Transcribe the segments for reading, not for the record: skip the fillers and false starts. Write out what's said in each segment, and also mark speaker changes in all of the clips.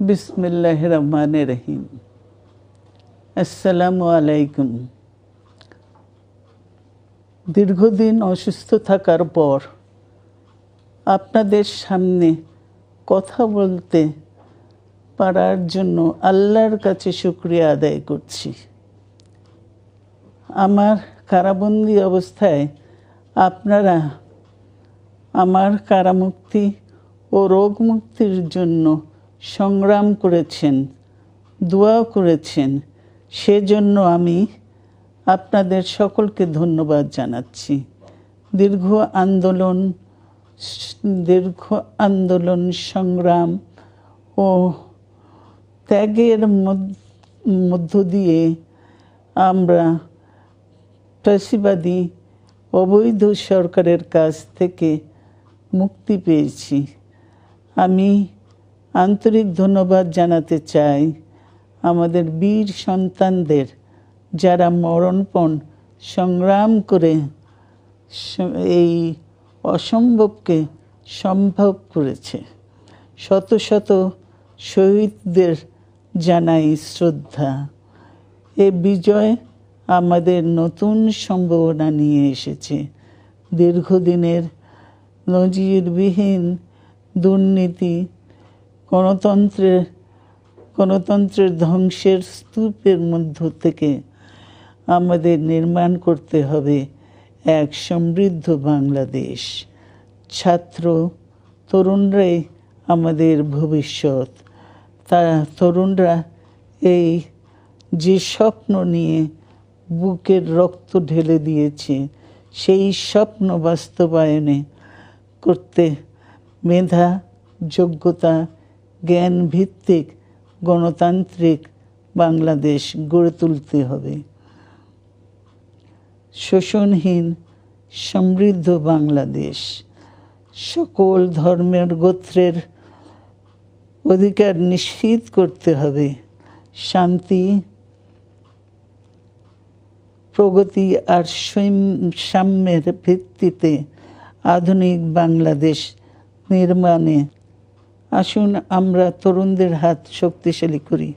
Speaker 1: বিসমিল্লাহির রহমানির রহিম। আসসালামু আলাইকুম। দীর্ঘদিন অসুস্থ থাকার পর আপনাদের সামনে কথা বলতে পারার জন্য আল্লাহর কাছে শুকরিয়া আদায় করছি। আমার কারাবন্দী অবস্থায় আপনারা আমার কারামুক্তি ও রোগ মুক্তির জন্য সংগ্রাম করেছেন, দোয়া করেছেন। সেজন্য আমি আপনাদের সকলকে ধন্যবাদ জানাচ্ছি। দীর্ঘ আন্দোলন সংগ্রাম ও ত্যাগের মধ্য দিয়ে আমরা ফ্যাসিবাদী অবৈধ সরকারের কাছ থেকে মুক্তি পেয়েছি। আমি আন্তরিক ধন্যবাদ জানাতে চাই আমাদের বীর সন্তানদের, যারা মরণপণ সংগ্রাম করে এই অসম্ভবকে সম্ভব করেছে। শত শত শহীদদের জানাই শ্রদ্ধা। এ বিজয় আমাদের নতুন সম্ভাবনা নিয়ে এসেছে। দীর্ঘদিনের নজিরবিহীন দুর্নীতি, গণতন্ত্রের ধ্বংসের স্তূপের মধ্য থেকে আমাদের নির্মাণ করতে হবে এক সমৃদ্ধ বাংলাদেশ। ছাত্র তরুণরাই আমাদের ভবিষ্যৎ। তরুণরা এই যে স্বপ্ন নিয়ে বুকের রক্ত ঢেলে দিয়েছে, সেই স্বপ্ন বাস্তবায়নে করতে মেধা, যোগ্যতা, জ্ঞান ভিত্তিক গণতান্ত্রিক বাংলাদেশ গড়ে তুলতে হবে। শোষণহীন সমৃদ্ধ বাংলাদেশ। সকল ধর্মের গোত্রের অধিকার নিশ্চিত করতে হবে। শান্তি, প্রগতি আর সাম্যের ভিত্তিতে আধুনিক বাংলাদেশ নির্মাণে আসুন আমরা তরুণদের হাত শক্তিশালী করি।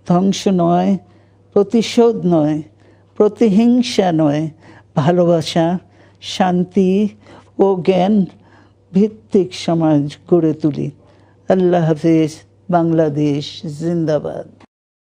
Speaker 1: ধ্বংস নয়, প্রতিশোধ নয়, প্রতিহিংসা নয়, ভালোবাসা, শান্তি ও জ্ঞান ভিত্তিক সমাজ গড়ে তুলি। আল্লাহ হাফেজ। বাংলাদেশ জিন্দাবাদ।